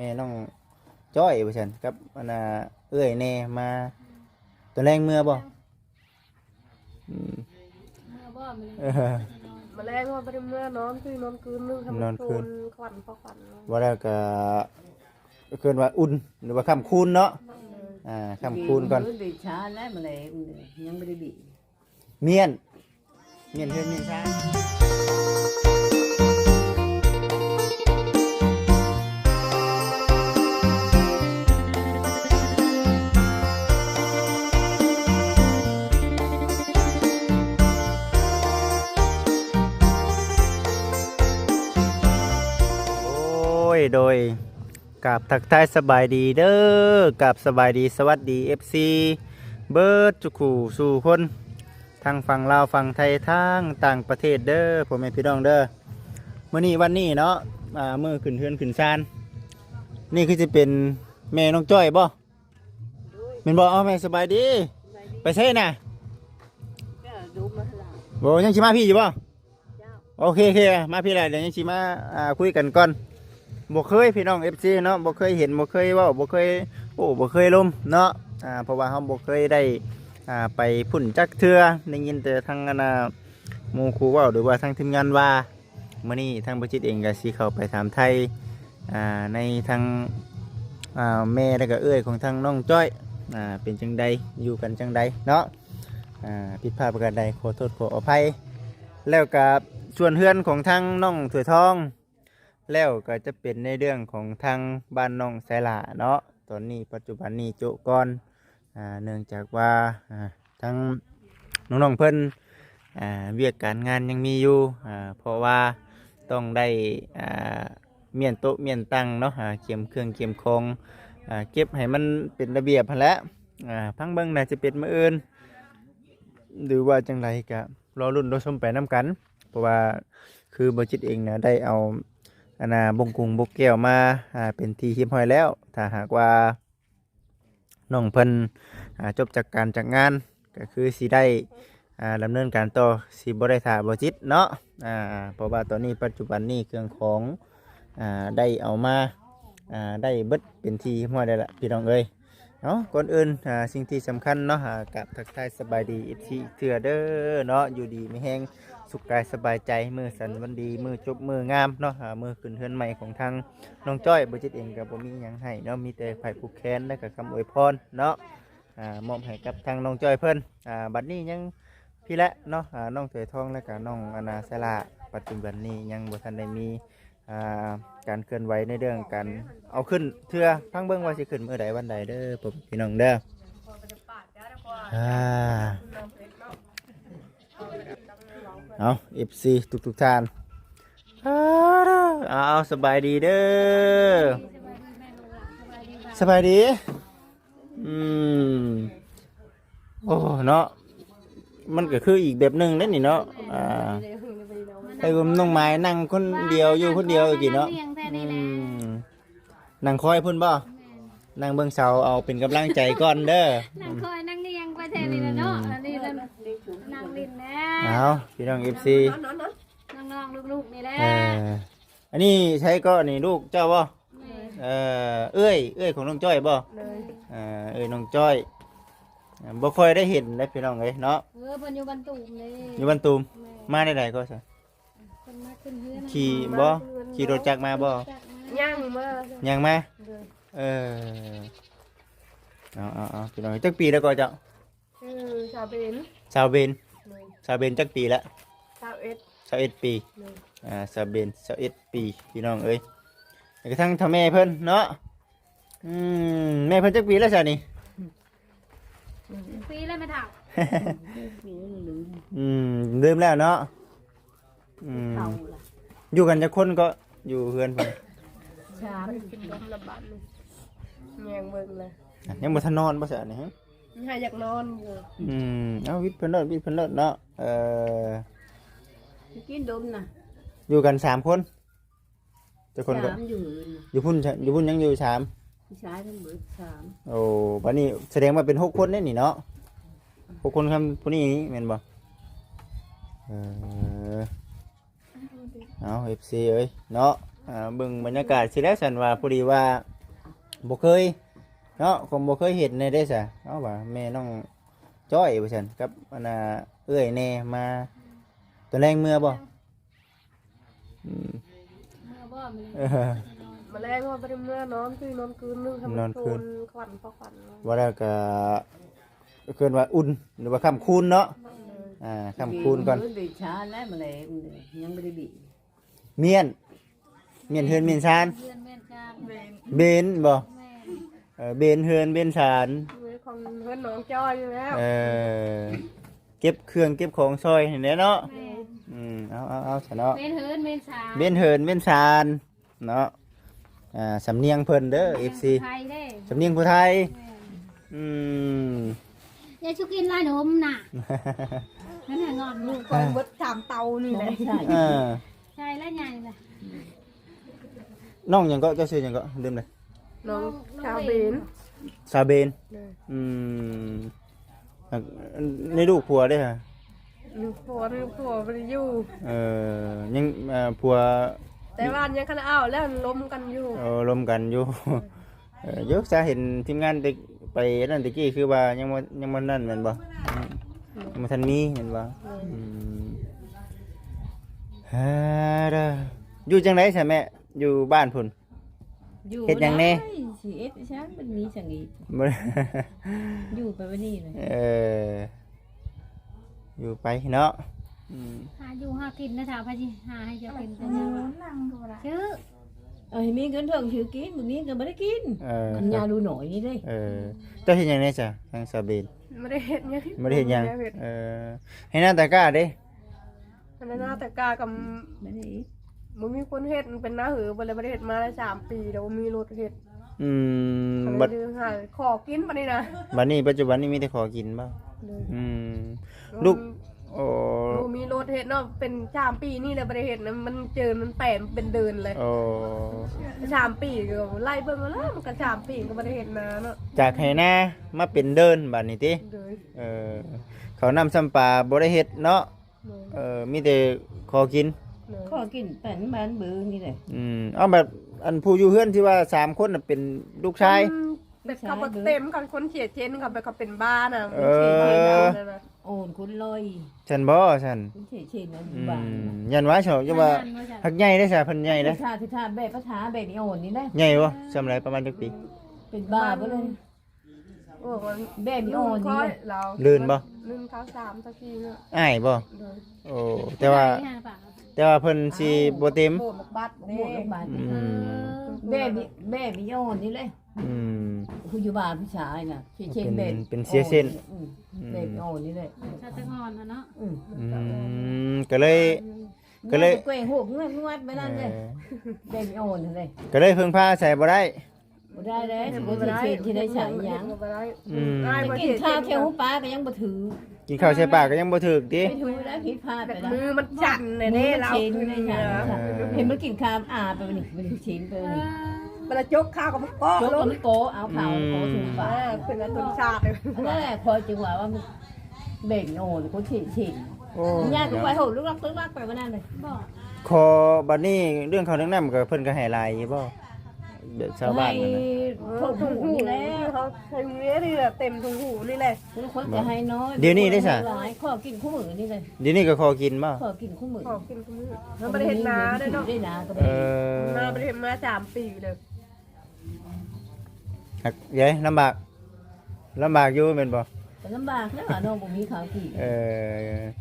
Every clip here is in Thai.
แม่น้องจ้อยว่าซั่นกับอันน่ะเอื้อยแน่มาตัวแรงเมื่อบ่อืม เมื่อบ่มัน เออ มาแรงว่าไปเมื่อนอนคือนอนคืนนึงทำ นอนคืน ควันพอควัน ว่าแล้วก็เกินว่าอุ่นหรือว่าค่ำคูณเนาะค่ำคูณก่อน บีช้าแล้วมาเลยยังไม่ได้บี เมียนเมียนเฮือนเมียนชาโอ้ยโดยกับทักทายสบายดีเด้อกับสบายดีสวัสดี FC เบิร์ดจุกูสู่คนทางฝั่งลาวฝั่งไทยทางต่างประเทศเด้อพ่อแม่พี่น้องเด้อมื้อนี้วันนี้เนาะมื้อขึ้นเฮือนขึ้นศาลนี่คือจะเป็นแม่น้องจ้อยบ่แม่นบ่เอาแม่สบายดีไปใช่น่ะ ก็ดูมาหลาย บ่ยังสิมาพี่อยู่บ่ เจ้า โอเคมาพี่แหละเดี๋ยวยังสิมาคุยกันก่อนบ่เคยพี่น้อง FC เนาะบ่เคยเห็นบ่เคยเว้าบ่เคยบ่เคยลมเนาะเพราะว่าเฮาบ่เคยได้ไปพุ่นจักเทื่อได้ยินแต่ทางหมู่ครูเว้าหรือว่าทางทีมงานว่ามื้อนี้ทางบ่จิตเองก็สิเข้าไปถามไทยในทางแม่แล้วก็เอื้อยของทางน้องจ้อยเป็นจังใดอยู่กันจังใดเนาะผิดพลาดประการใดขอโทษขออภัยแล้วก็ส่วนเฮือนของทางน้องถวยทองแล้วก็จะเป็นในเรื่องของทางบ้านน้องไสลาเนาะตอนนี้ปัจจุบันนี้โจก่อนเนื่องจากว่าทั้งน้องๆเพิ่นเวียกการงานยังมีอยู่เพราะว่าต้องได้เมียนโต๊ะเมียนตั้งเนาะเก็บเครื่องเก็บของเก็บให้มันเป็นระเบียบหั่นแหละพังเบิ่งน่าจะเป็นมื้ออื่นหรือว่าจังไรก็รอรุ่นรอชมไปน้ำกันเพราะว่าคือบจิตเองนะได้เอาบงกุงบกแก้วมาเป็นทีเรียบร้อยแล้วถ้าหากว่าน้องเพิ่นจบจากการจากงานก็คือสิได้ดำเนินการต่อสิบ่ได้ถ่าบจิตเนาะเพราะว่าตอนนี้ปัจจุบันนี้เครื่องของได้เอามาได้เบิดเป็นทีเรียบร้อยได้ละพี่น้องเอ้ยเนาะก่อนอื่นสิ่งที่สำคัญเนาะกับทักทายสบายดีอีกทีเถื่อเด้อเนาะอยู่ดีไม่แห้งสุขกายสบายใจมือสันวันดีมือจบมืองามเนาะมือขึ้นเฮือนใหม่ของทางน้องจ้อยบจิตเองกับบ่มีหยังให้เนาะมีแต่ไผ่ผูกแขนและกับคำอวยพรเนาะมอบให้กับทางน้องจ้อยเพิ่นบัดนี้ยังพี่และเนาะน้องถวยทองและกับน้องอนาสลาปัจจุบันนี้ยังบ่ทันได้มีการเคลื่อนไหวในเรื่องการเอาขึ้นเทื่อพังเบิ่งว่าสิขึ้นมื้อใดวันใดเด้อผมพี่น้องเด้อเอา FC ทุกท่านเอาสบายดีเด้อสบายดีโอ้เนาะมันก็คืออีกแบบหนึ่งนั่นนี่เนาะไอ้ผมน้องไม้นั่งคนเดียวอยู่คนเดียวกี่เนาะนั่งคอยพุ่นบ่นั่งเบิ่งเสาเอาเป็นกำลังใจก่อนเด้อนั่งคอยนั่งเรียงไปแทนนี่ละเนาะอันนี้นั่งลินแน่ เอาพี่น้อง FC น้องๆลูกๆนี่แหละ อันนี้ใช้ก็นี่ลูกเจ้าบ่เอ้ยของน้องจ้อยบ่เอ้ยน้องจ้อยบ่ค่อยได้เห็นได้พี่น้องเอ้ยเนาะเพิ่นอยู่บ้านตูมเลย อยู่บ้านตูมมาได้ๆก็ซะ เพิ่นมาขึ้นเฮือน ขี่รถจักรมาบ่ ย่างมา ยังมาเออเอาพี่น้องจักปีแล้วก็เจ้า ชาวเบน ชาวเบนจักปีละ ชาวเอ็ด ปีชาวเบน21 ปีพี่น้องเอ้ยกระทั่งทำแม่เพิ่นเนาะแม่เพิ่นจักปีแล้วซะนี่ ปีแล้วไม่ถาม มีลืม ลืมแล้วเนาะเท่าละ อยู่กันจะคนก็อยู่เฮือนเพิ่น ชาม กินน้ำระบาดเลยแยงเบิ่งเลย ยังบ่ทันนอนบ่ซะนี่ฮะ ให้อยากนอนอยู่ เอาวิทย์เพิ่นเลิศเนาะกินดมนะ อยู่กัน3คนเจ้าคนก็ ชามอยู่ อยู่พุ่นยังอยู่3 ผู้ชายทั้งหมดชาม โอ้บัดนี้แสดงว่าเป็น6คนเด้นี่เนาะ6คนครับผู้นี้แม่นบ่เอา FC เอ้ยเนาะ เบิ่งบรรยากาศสิแล้วฉันว่าพอดีว่าบ่เคยเนาะคงบ่เคยเห็นในได้ซะเอาว่าแม่น้องจ้อยว่าซั่นกับอันน่ะเอื้อยแน่มาตอนแรงเมื่อบ่อืม เมื่อบ่มัน เออ มาแรงว่าบ่ได้เมื่อนอนคือนอนคืนนึงทำ นอนคืน ขวัญพอขวัญ ว่าแล้วก็เกินว่าอุ่นหรือว่าค่ำคูณเนาะค่ำคูณก่อน บีบช้าแล้วมาเลยยังไม่ได้บีบ เมียนเฮือนเมียนชาน เพื่อนแม่นจ้างแม่ เบนบ่ แม่ เบนเฮือนเบนชาน มือของเพื่อนน้องจ้อยอยู่แล้ว เก็บเครื่องเก็บของซอยเห็นเนาะ แม่ เอาซะเนาะ เป็นเฮินเป็นสา เบนเฮือนเบนชานเนาะสำเนียงเพิ่นเด้อ FC ไทยเด้ สำเนียงผู้ไทย แม่ อืม ยายชุกินลายนมน่ะนั่นน่ะงอนลูก ของเบิดถามเตานี่แหละ ใช่ ใช่แล้วใหญ่ล่ะ น้องหยังก็เจ้าชื่อหยังก็ลืมเลย น้องชาวเบน ซาเบนอืมในลูกผัวเด้อฮะ ลูกผัวบ่ได้อยู่ ยังผัว แต่ว่ายังคันเอาแล้วล้มกันอยู่ ลมกันอยู่ ยกจะเห็นทีมงานไปนั่นตะกี้คือว่ายังมันนั่นแม่นบ่ยังบ่ทันมีแม่นบ่เด้ออยู่จังได๋ซะแม่อยู่บ้านพุ่น เฮ็ดหยังแน่ สิเอ็ดช้างมันมีสังอี บ่ อยู่ไปวันนี้เลย อยู่ไปเนาะ หาอยู่หากินนะถามพะจิหาให้จะกินแต่ยังนั่งก็บ่ได้ชื่อ มีเงินเถิงชื่อกินมื้อนี้ก็บ่ได้กินอันยาดูหน่อยนี่เด้ เจ้าเฮ็ดหยังแน่จ้ะทางซาเบน ไม่ได้เฮ็ดหยัง บ่ได้เฮ็ดหยังให้หน้าตากล้าเด้ มันหน้าแต่กากับ บ่ได้ บ่มีคนเฮ็ดมันเป็นหน้าหือบ่เลยบ่ได้เฮ็ดมาได้3 ปีแล้วบ่มีรถเฮ็ด บัด ดื้อหาขอกินบัดนี้นะ บัดนี้ปัจจุบันนี้มีแต่ขอกินบ่ลูกโอ้ บ่มีรถเฮ็ดเนาะเป็น3 ปีนี่แหละบ่ได้เฮ็ดนะมันเจอมันแปลนเป็นเดินเลย โอ้ 3 ปีก็ไล่เบิ่งแล้วมันก็3 ปีก็บ่ได้เฮ็ดนาเนาะ จากไหหน้ามาเป็นเดินบัดนี้ติ เลย เขานำซ้ำปลาบ่ได้เฮ็ดเนาะมีแต่ขอกิน เลย ขอกินแป้นบ้านเบือนี่เลย เอาแบบอันผู้อยู่เฮือนที่ว่า3คนน่ะเป็นลูกชาย แบบเขาบ่เต็มกันคนเขียดเจนเขาแบบเขาเป็นบ้านน่ะ โอนคุณลอย ฉันบ่ฉัน คุณเฉยๆนะอยู่บ้าน ยันว่าเฉาจะว่าหักใหญ่ได้ซะเพิ่นใหญ่เด้ ท่าแบบก็ท่าแบบนี้โอนนี่ได้ ใหญ่บ่ซำไรประมาณจักปี เป็นบ้าบ่เลย โอ้มัน แบบนี้โอนนี่ เรา ลื่นบ่ ลื่นเขา3สักทีเนาะ อ้ายบ่ เลย โอ้แต่ว่าเพิ่นสิบ่เต็ม โบดบัด หมดโรงพยาบาล แบบนี้โอนนี่เลย อืม คุณอยู่บ้านผู้ชายน่ะเช่นแบบแบบโอนนี่เลย ชาตะงอนเนาะ ก็เลย แกว่งหัวงวดไปนั่นเลยแบบโอนเลย ก็เลยเพิ่งพาใส่บ่ได้ บ่ได้เลยบ่เฉยๆที่ได้ฉายยัง ง่าย ไป บ่ กิน เห็น ข้าวเที่ยวปลาก็ยังบ่ถือ กินข้าวใส่ปากก็ยังบ่ถึกติ ไม่ถือแล้วผิดพลาดไปแล้ว มือมันจันเลยนี่เรา เห็นมันกินข้าวไปนี่มันชิ้นไปนี่ เวลาจกข้าวกับมันก็ โจ๊ก ลง มันโกเอาเผาโกถูกปาก เป็นอะไรต้นชาติเลย นั่นแหละคอยจึงว่ามันเบ่งโอนคนฉิน โอ้ ญาติก็ไปโหดลูกรักตึ้งรักไปวันนั้นเลย บอก ขอบัดนี้เรื่องเขาวเรื่องน้ำก็เพิ่นก็ให้หลายอยู่บ่แบบชาวบ้านนั่นน่ะ โทษถูกนี่แหละ เขาใช้เงี้ยนี่แหละเต็มถุงหูนี่แหละ คนจะให้น้อยขอกินคู่มือนี่เลย เดี๋ยวนี้ก็ขอกินบ่ ขอกินคู่มือ ขอกินคุณมือมันไม่ได้เห็นนาได้เนาะ ได้นาก็ เอ ได้ อ มาไม่ได้เห็นมา3 ปีเลย หักเย้ลำบากอยู่แม่นบ่ แต่ลำบากนะน้องบ่มีข้าวกิน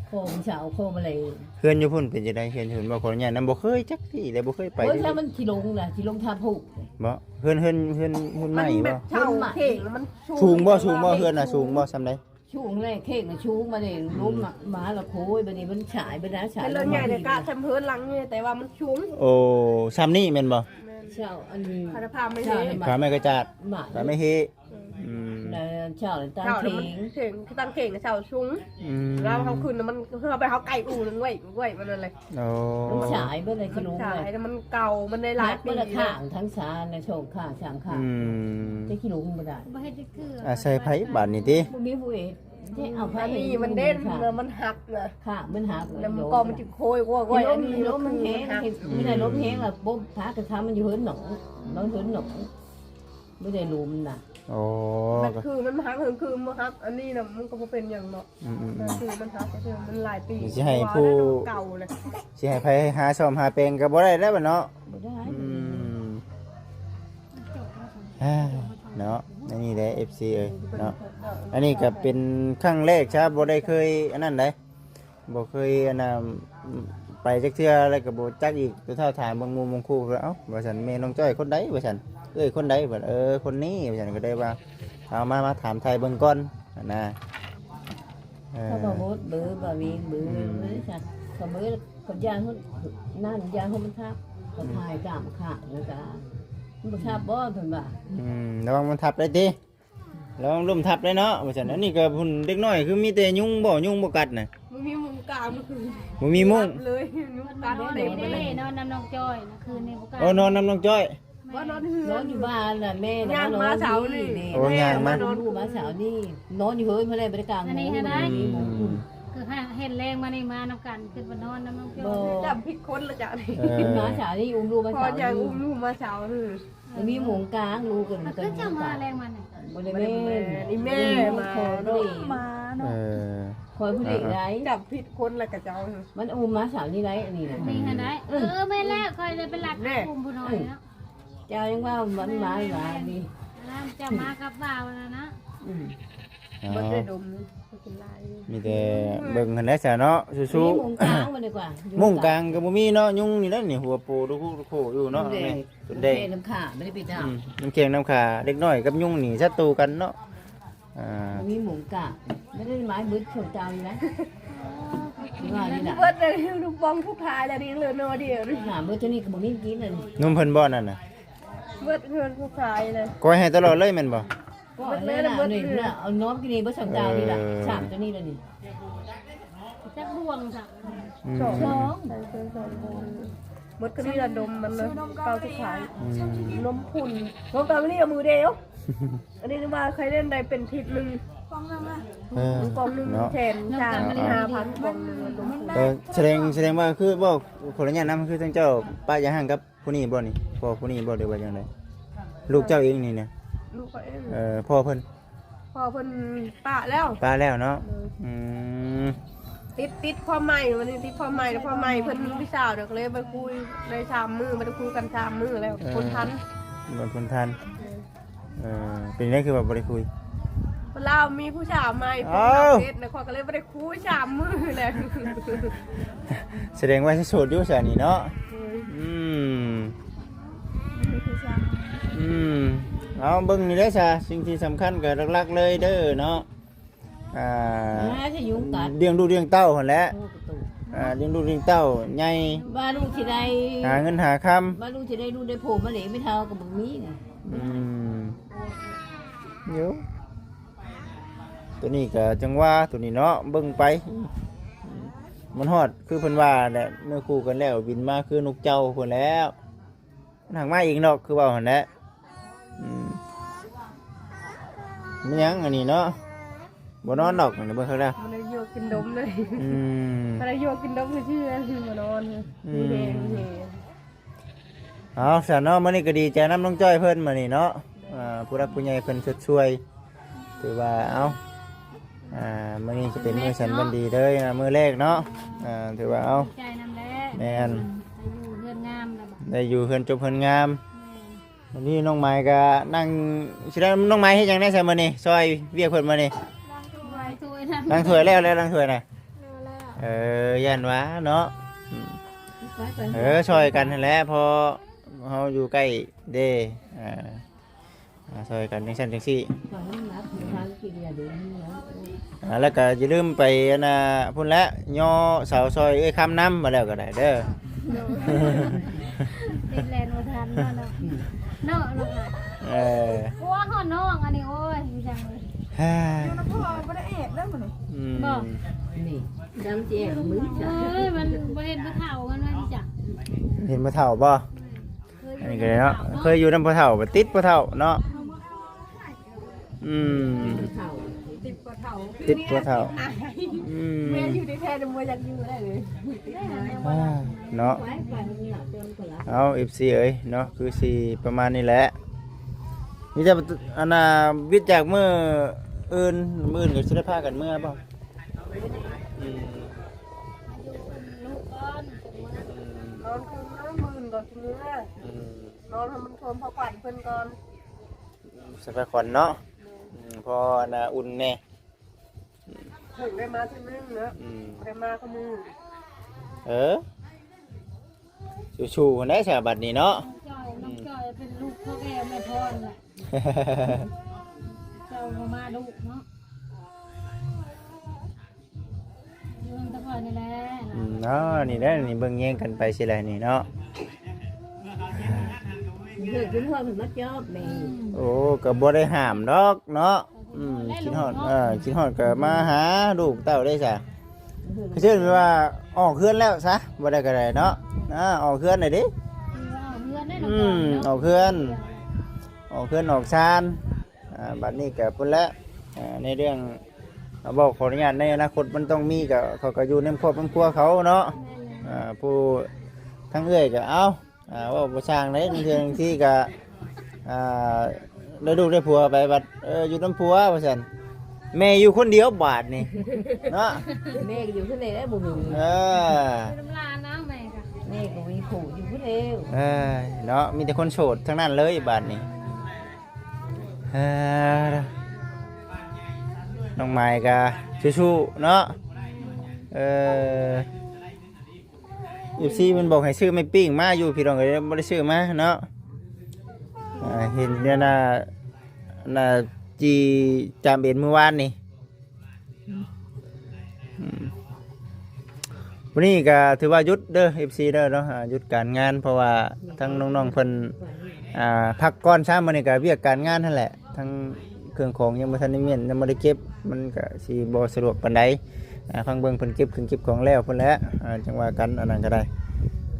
โคมเช้าโคมอะไร เฮือนอยู่พุ่นเป็นจังได๋เฮือนอยู่พุ่นบ่ขออนุญาตนำบ่เคยจักที่เลยบ่เคยไป โอ้ยถ้ามันสิลงน่ะสิลงทาผูก บ่เฮือนใหม่ แบ บ่ บเช่าเข่งมัน สูงบ่เฮือนน่ะสูงบ่ซำใด ช่วงแรกเค้กน่ะชูมาเนี่ยล้มหมาละโคยบัดนี้มันฉายไปนะฉาย เป็นเรื่องใหญ่เลยกะทำเพื่อนหลังเนี่ยแต่ว่ามันชุ่ม โอ้ซำนี้แม่นบ่ เช้าอันนี้ คาราพาไม่ได้ ขาไม่กระจาด หมา ขาไม่เฮม เช้าตั้ง เช่า เค้ มัน ง เข่งตั้งเข่งกับเช่าชุ่มแล้วเขาคืนมันเขาไปเขาไก่อูนึงไว้มันอะไร โอ้ มันฉายไปเลยขนม ใช่ เลย แต่มันเก่ามันได้หลายปี มันละข้างทั้งสาในโชงข้างสามข้าง อืม จะขี้หนูบ่ได้ บ่ให้ได้คือ อาศัยไผบาดนี่ติ บ่มีผู้เอก เอาผ้า อันนี้มันเด่นแล้วมันหักนะ ค่ะมันหัก แล้วมันก็มันจะโคยกว่า อั อั น น นี้ นี้ ล้มมันแห้ง หัก ไม่ได้ล้มแห้งล่ะปุ๊บพากระทำมันอยู่เหินหนองน้องเหินหนองไม่ได้ลุมน่ะ โอ้ มันคือมันหักคือมันหักอันนี้นะมันก็บ่เป็นอย่างเนาะคือมันหักก็คือมันหลายปีเก่าเลย สิให้ไผหาซ่อมหาแปลงก็บ่ได้แล้วบัดเนาะ ไม่ได้ เนาะอันนี้แหละ FC เอ้ยเนาะอันนี้ก็เป็นครั้งแรกครับบ่ได้เคยอันนั้นได้บ่เคยอันน่ะไปจักเทื่ออะไรก็บ่จักอีกตัวเท่าถามเบิ่งหมู่เบิ่งคู่เอ้าว่าซั่นแม่น้องจ้อยคนใดว่าซั่นคนใดว่าคนนี้ว่าซั่นก็ได้ว่าเอามาถามไทยเบิ่งก่อนนะเขาบอกว่าเบื่อบ่มีเบื่อเลยจ้ะเขาเบื่อเขายางเขานั่นยางเขามันทับเขาถ่ายกล้ามขาแล้วจ้ะมันทับบ่เพิ่นว่า ระวังมันทับได้ติระวังล้มทับได้เนาะว่าซั่นอันนี้ก็พุ่นเด็กน้อยคือมีแต่ยุงบ่กัดน่ะ มันมีมุมกลางมันคือ บ่มีมุ้ง เลยมุมกลาง นอน เต็ม เด้ เลย นอนน้ำน้องจอยนะคืนนี้บ่กล้า โอ้นอนน้ำน้องจ้อย ว่านอนเฮื น อ อนอยู่บ้านน่ะแม่ ย่างมาเสานี่ โอ้ย่างมา นอนอยู่บ้านเสานี่นอนอยู่เฮ้ยเพิ่นเลยบ่ได้กลางมุ้ง คือเห็นแรงมานี่มานำกันขึ้นมานอนน้ำน้องจอย จับพิษคนละจ้ะนี่ มาเสานี่อุ้มลูกมา พอ เสา อย่าง นี่ อุ้มลูกมาเสาคือ มีหมูกลางลูกกัน มันก็จะมาแรงมันน่ะ บ่ได้ แม่ แม่ นี่แม่มา คอยผู้ดี มาเนาะ คอยผู้ดีไร จับพิษคนละกระเจ้า มันอุ้มมาเสานี่ไรอันนี้นะ นี่ฮะได้ไม่แล้วคอยเลยเป็นหลักคุมผู้น้อยแล้ว เจ้ายังว่ามันมาอยู่ว่านี่ จะมากับบ่าวแล้วนะ บ่ได้ดมกินลาย มีแต่เบิ่งหันได้ซะเนาะสู้ มุงกลางมันดีกว่า ๆมุ้งกลางก็บ่มีเนาะยุงนี่แหละนี่หัวปูดูคู่อยู่เนาะแม่ตุนแดง น้ำขาไม่ได้ปิดอ่ะ น้ำเค็งน้ำขาเด็กน้อยกับยุงนี่ศัตรูกันเนาะมีหมูกะไม่ได้ไม้บึ้ดชนเจ้าอยู่นะนี่ว่านี่นะ เบิดเลยลูกบองผู้พายแล้วนี่เหลือน้อยเดียว หาเมื่อเจ้านี่ก็บอกนี่กินเลย นุ่มเพิ่นบ่นั่นน่ะ เบิดเงินผู้พายเลย ก้อยให้ตลอดเลยแม่นบ่ ก็เลยนะนี่นะเอาน้อมกินนี่เมื่อชนเจ้านี่แหละสามเจ้านี่เลยนี่ จะบ่วงสัก สองเบิดก็นี่ระดมมันเลยเป้าผู้พายนมพุ่นนมตามนี่เอามือเดียวอันนี้นึกว่าใครเล่นได้เป็นทิศนึงกองนึงแทนชา5,000กองนึงนมพุ่น แสดงว่าคือบ่คนละอย่างนำคือทั้งเจ้าป้าอย่าห่างกับผู้นี้บ่นี่พ่อผู้นี้บ่ได้ว่าจังไดลูกเจ้าเองนี่เนี่ย ลูกเขาเอง พ่อเพิ่น พอเพิ่นปะแล้ว ป้าแล้วเนาะติดพ่อใหม่วันนี้ติดพ่อใหม่แล้วพ่อใหม่เพิ่นพี่สาวเด็กเลยไปคุยได้3 มื้อไปคุยกัน3 มื้อแล้วคนทัน บ่คนทันเป็นได้คือว่าบ่ได้คุย เรามีผู้สาวใหม่เป็นน้องเพชรนะขอก็เลยบ่ได้คุย3 มื้อแล้ว แสดงว่าโสดอยู่ซะนี่เนาะเอาเบิ่งนี่เด้อซะสิ่งที่สำคัญก็หลักๆเลยเด้อเนาะจะยุ่งกัด เลี้ยงลูกเลี้ยงเต้าหั่นแหละเลี้ยงลูกเลี้ยงเต้าใหญ่ บ้านลูกที่ใด หาเงินหาคำ บ้านลูกที่ใดลูกได้โผล่มาเหลไม่เท่ากับมึงมีนี่ เดี๋ยวตัวนี้ก็จังว่าตัวนี้เนาะเบิ่งไปมันฮอดคือเพิ่นว่าแหละเนื้อคู่กันแล้วบินมาคือนกเจ้าเพิ่นแล้วมันหักมาอีกเนาะคือเว้าหั่นแหละมันยังอันนี้เนาะบ่นอนดอกนี่เบิ่งเขาแล้ว มันเลยโยกกินดมเลยมันเลยโยกกินดมคือชื่อบ่นอนมีแดงมี เอาซะเนาะมื้อนี้ก็ดีใจนำน้องจ้อยเพิ่นมื้อนี้เนาะผู้รักผู้ใหญ่เพิ่นช่วยถือว่าเอามื้อนี้จะเป็นมื้อสันวันดีเลยมื้อแรกเนาะถือว่าเอา ใจน้ำแร่ แม่น อยู่เฮือนงามแล้ว ได้อยู่เฮือนจบเฮือนงามวันนี้น้องไม้ก็นั่งสิได้น้องไม้เฮ็ดหยังได้ซะมื้อนี้ซอยเวียกเพิ่นมื้อนี้ ล้างถ้วยแล้วล้างถ้วยน่ะย่านว่าเนาะช่วยกันนั่นแหละพอเฮาอยู่ใกล้เด้ช่วยกันจังซั่นจังซี่แล้วก็อย่าลืมไปพุ่นละย่อเสาซอยเอ้ยคำน้ำมาแล้วก็ได้เด้อ เป็นแลนด์วัฒนเนาะเนาะลูกอ่ะกลัวหอนน้องอันนี้โอ้ยจังเลยบ่นี่ดำเจี๊ยบมือจ้ะ มันบ่เห็นบ่เฒ่ากันว่าจ้ะ เห็นพ่อเฒ่าบ่อันนี้ก็เนาะเคยอยู่นำพ่อเฒ่าบ่ติดพ่อเฒ่าเนาะ เท่า ติดกว่าเฒ่า ติดกว่าเฒ่าอืม แม่อยู่ในแท้บ่อยากอยู่ได้เลย อ่าเนาะ ไว้ไปมันหนักเติมคนละ เอา FC เอ้ยเนาะคือสิประมาณนี้แหละมีแต่อันน่ะวิทย์จากมื้ออื่นมื้ออื่นก็สิได้พากันเมื่อบ่อืม ลูกก้อน นอนคืนน้ำมื่นก่อนเมื่อนอนให้มันทนพอขวัญเพิ่นก่อน สบายขวัญเนาะพอน่ะอุ่นแน่ ถึงได้มาที่นึงเนอะ อืม ได้มาก็มือ เออชูๆได้ฉบัดนี้เนาะ น้องจอยเป็นลูกพ่อแก้วแม่พรแหละเจ้ามาลูกเนาะยืนตะพอนนี่แหละ เนาะนี่ได้อนี่เบิ่งแย่งกันไปสิแหละนี่เนาะ เด็กกินหัวมันมัดยอบแม่ โอ้ก็บ่ได้ห้ามดอกเนาะคิดฮอดคิดฮอดก็มาหาลูกเต้าได้จ้ะคือเช่นว่าออกเคลื่อนแล้วซะบ่ได้ก็ได้เนาะออกเคลื่อนหน่อยดิ เพื่อนได้น้อง ออกเคลื่อนออกชานบัดนี้ก็พุ่นละในเรื่องบอกขออนุญาตในอนาคตมันต้องมีก็เขาก็อยู่ในครอบครัวเขาเนาะผู้ทั้งเอื้อยก็เอาว่าบ่สร้างได้บางทีที่ก็ได้ลูกได้ผัวไปบัดอยู่น้ำผัวว่าซั่นแม่อยู่คนเดียวบาดนี่เนาะ แม่ก็อยู่ข้างในได้บ่มี น้ำลานะแม่ค่ะ แม่ก็มีผู้อยู่คนเดียว เนาะมีแต่คนโสดทั้งนั้นเลยบาดนี้น้องไม้ก็ชู้ๆเนาะอยู่ซี่มันบอกให้ซื้อไม่ปิ้งมาอยู่พี่น้องก็บ่ได้ซื้อมาเนาะเห็นเนี่ยน่ะจีจามเบ็นเมื่อวานนี่วันนี้ก็ถือว่าหยุดเด้อ FC เด้อเนาะหยุดการงานเพราะว่าทั้งน้องๆเพิ่นพักก่อนช้ามื้อนี้ก็เวียกการงานนั่นแหละทั้งเครื่องของยังบ่ทันได้เมียนยังบ่ได้เก็บมันก็สิบ่สะดวกปานใดฟังเบิ่งเพิ่นเก็บเครื่องเก็บของแล้วเพิ่นแล้วจังว่ากันอันนั้นก็ได้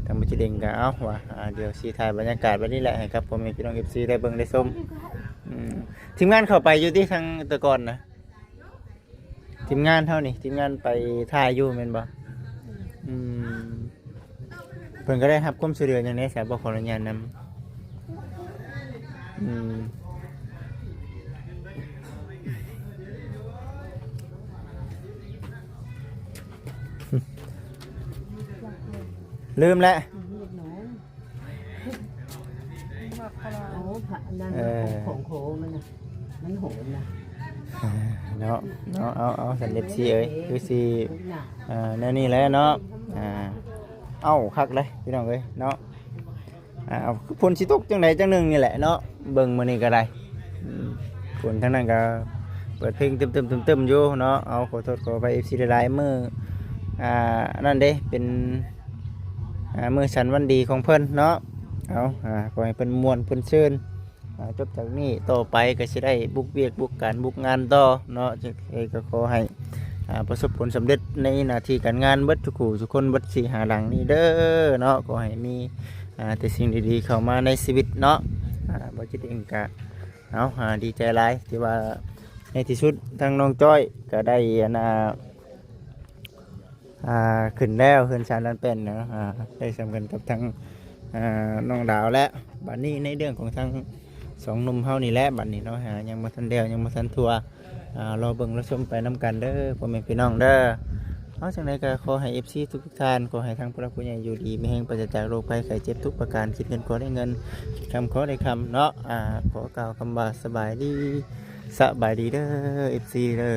ทางบ่จิเด้งก็เอาว่าเดี๋ยวสิถ่ายบรรยากาศไว้นี่แหละให้ครับพ่อแม่พี่น้อง FC ได้เบิ่งได้ชมทีมงานเข้าไปอยู่ที่ทางแตะก่อนนะทีมงานเท่านี้ทีมงานไปถ่ายอยู่แม่นบ่เพิ่นก็ได้รับความช่วยเหลืออย่างนี้แสบบอกขออนุญาตนำลืมแล้ว โอ้พระนั่นของโคมันน่ะมันโหนน่ะ เนาะเอาสันเด็ดซีเอ้ยคือซีแนวนี้แหล้วเนาะเอาคักเลยพี่น้องเอ้ยเนาะเอาฝนสิตกจังไดจังหนึงนี่แหละเนาะเบิ่งมื้อนี้ก็ได้ฝนทั้งนั้นก็เปิดเพลงตึมๆอยู่เนาะเอาขอโทษขอไป FC หลายๆมื้อนั่นเด้เป็นมื้อสันวันดีของเพิ่นเนาะเอาขอให้เพิ่นม่วนเพิ่นชื่นจบจากนี้ต่อไปก็จะได้บุกเวียกบุกการบุกงานต่อเนาะก็ขอให้ประสบผลสำเร็จในหน้าที่การงานเบิดทุกคู่ทุกคนเบิดสี่หาหลังนี้เด้อเนาะขอให้มีแต่สิ่งดีๆเข้ามาในชีวิตเนาะบ่จิตเองก็เอาดีใจหลายที่ว่าในที่สุดทางน้องจ้อยก็ได้ขึ้นแล้วขึ้นชานลันเป็นเนาะได้สำคัญกับทางน้องดาวและบัดนี้ในเรื่องของทางสองหนุ่มเฮานี่แหละบัดนี้เนาะยังมาทันเดียวยังมาทันทัวรอเบิ่งรอชมไปน้ำกันเด้อพ่อแม่พี่น้องเด้อเอาจังไดก็ขอให้ FC ทุกท่านขอให้ทางผู้รักผู้ใหญ่อยู่ดีไม่แห้งปราศจากโรคภัยไข้เจ็บทุกประการคิดเงินขอได้เงินคิดคำขอได้คำเนาะขอกล่าวคำว่าสบายดีเด้อ FC เด้อ